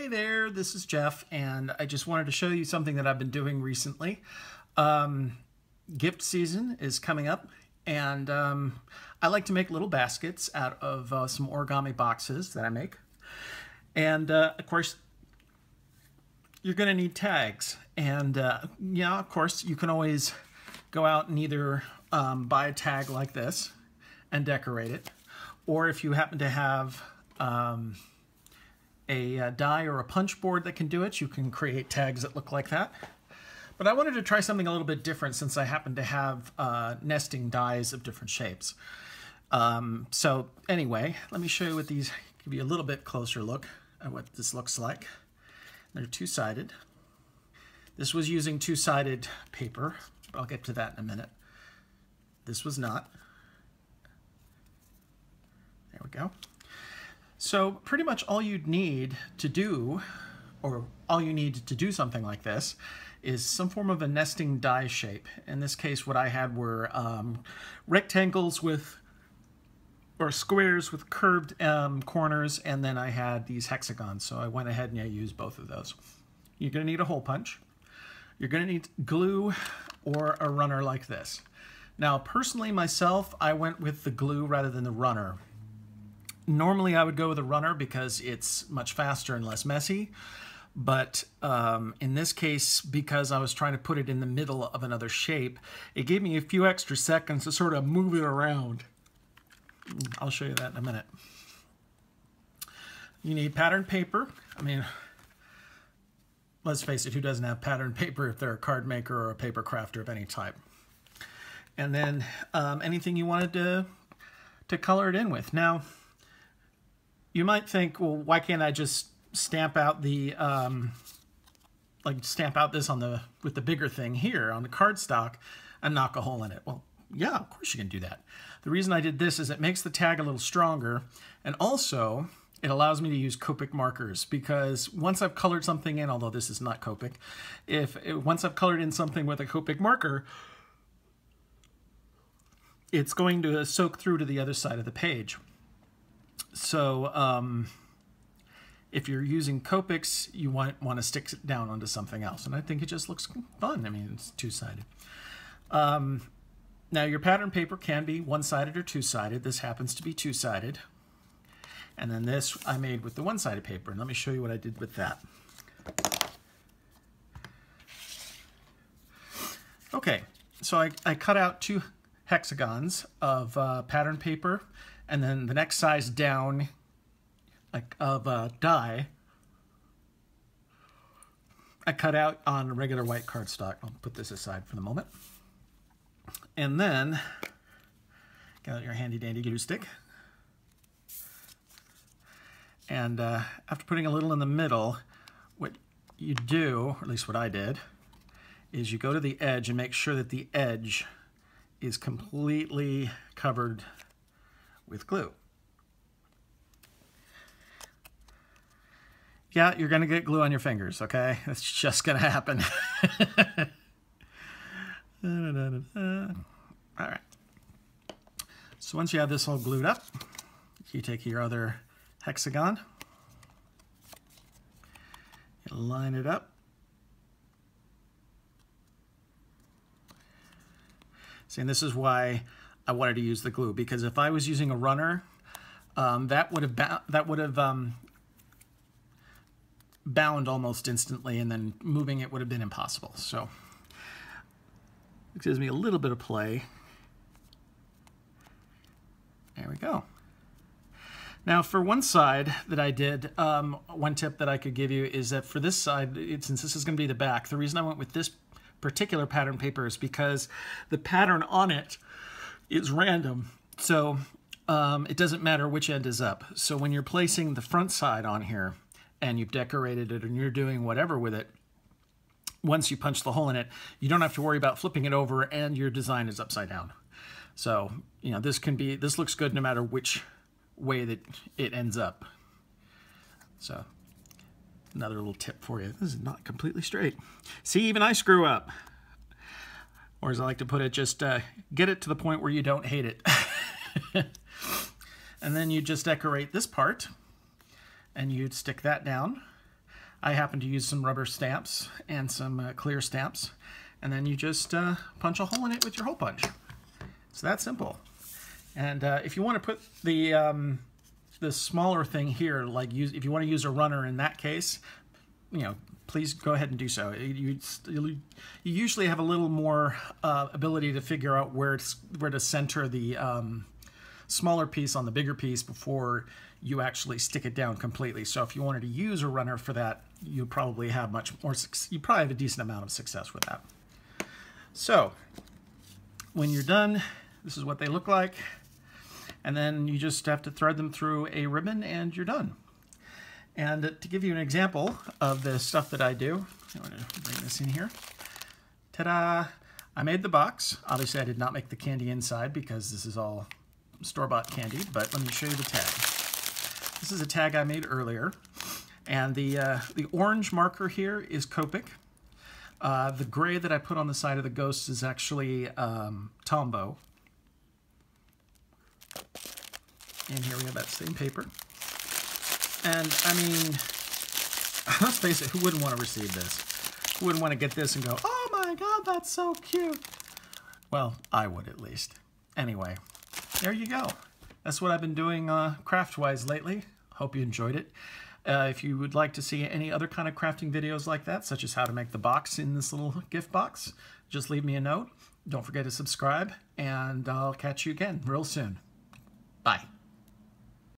Hey there, this is Jeff, and I just wanted to show you something that I've been doing recently. Gift season is coming up, and I like to make little baskets out of some origami boxes that I make. And of course, you're going to need tags. And yeah, of course, you can always go out and either buy a tag like this and decorate it, or if you happen to have a die or a punch board that can do it, you can create tags that look like that. But I wanted to try something a little bit different since I happen to have nesting dies of different shapes. So anyway, let me show you what these, give you a little bit closer look at what this looks like. They're two-sided. This was using two-sided paper, but I'll get to that in a minute. This was not. There we go. So pretty much all you'd need to do, or all you need to do something like this, is some form of a nesting die shape. In this case, what I had were rectangles with, or squares with curved corners, and then I had these hexagons. So I went ahead and I used both of those. You're going to need a hole punch. You're going to need glue or a runner like this. Now, personally, myself, I went with the glue rather than the runner. Normally, I would go with a runner because it's much faster and less messy. But in this case, because I was trying to put it in the middle of another shape, it gave me a few extra seconds to sort of move it around. I'll show you that in a minute. You need patterned paper. I mean, let's face it, who doesn't have patterned paper if they're a card maker or a paper crafter of any type? And then anything you wanted to color it in with. Now, you might think, well, why can't I just stamp out the, stamp out this on with the bigger thing here on the cardstock and knock a hole in it? Well, yeah, of course you can do that. The reason I did this is it makes the tag a little stronger, and also it allows me to use Copic markers, because once I've colored something in, although this is not Copic, once I've colored in something with a Copic marker, it's going to soak through to the other side of the page. So if you're using Copics, you want to stick it down onto something else. And I think it just looks fun. I mean, it's two-sided. Now, your pattern paper can be one-sided or two-sided. This happens to be two-sided. And then this I made with the one-sided paper. And let me show you what I did with that. Okay, so I cut out two hexagons of pattern paper, and then the next size down of die I cut out on regular white cardstock. I'll put this aside for the moment. And then get out your handy dandy glue stick. And after putting a little in the middle, what you do, or at least what I did, is you go to the edge and make sure that the edge is completely covered with glue. Yeah, you're going to get glue on your fingers, okay? That's just going to happen. All right. So once you have this all glued up, you take your other hexagon, you line it up. See, and this is why I wanted to use the glue, because if I was using a runner, that would have bound almost instantly, and then moving it would have been impossible. So it gives me a little bit of play. There we go. Now, for one side that I did, one tip that I could give you is that for this side, since this is going to be the back, the reason I went with this particular pattern paper is because the pattern on it is random. So it doesn't matter which end is up. So when you're placing the front side on here and you've decorated it and you're doing whatever with it, once you punch the hole in it, you don't have to worry about flipping it over and your design is upside down. So, you know, this looks good no matter which way that it ends up. So another little tip for you. This is not completely straight. See, even I screw up. Or as I like to put it, just get it to the point where you don't hate it. And then you just decorate this part, and you'd stick that down. I happen to use some rubber stamps and some clear stamps, and then you just punch a hole in it with your hole punch. It's that simple. And if you want to put the smaller thing here, like if you want to use a runner in that case, you know, please go ahead and do so. You usually have a little more ability to figure out where to center the smaller piece on the bigger piece before you actually stick it down completely. So if you wanted to use a runner for that, you'll probably have you probably have a decent amount of success with that. So when you're done, this is what they look like. And then you just have to thread them through a ribbon and you're done. And to give you an example of the stuff that I do, I'm going to bring this in here. Ta-da! I made the box. Obviously I did not make the candy inside because this is all store-bought candy, but let me show you the tag. This is a tag I made earlier. And the orange marker here is Copic. The gray that I put on the side of the ghost is actually Tombow. And here we have that same paper. And I mean, let's face it, who wouldn't want to receive this? Who wouldn't want to get this and go, oh my God, that's so cute? Well, I would at least. Anyway, there you go. That's what I've been doing craft-wise lately. Hope you enjoyed it. If you would like to see any other kind of crafting videos like that, such as how to make the box in this little gift box, just leave me a note. Don't forget to subscribe, and I'll catch you again real soon. Bye.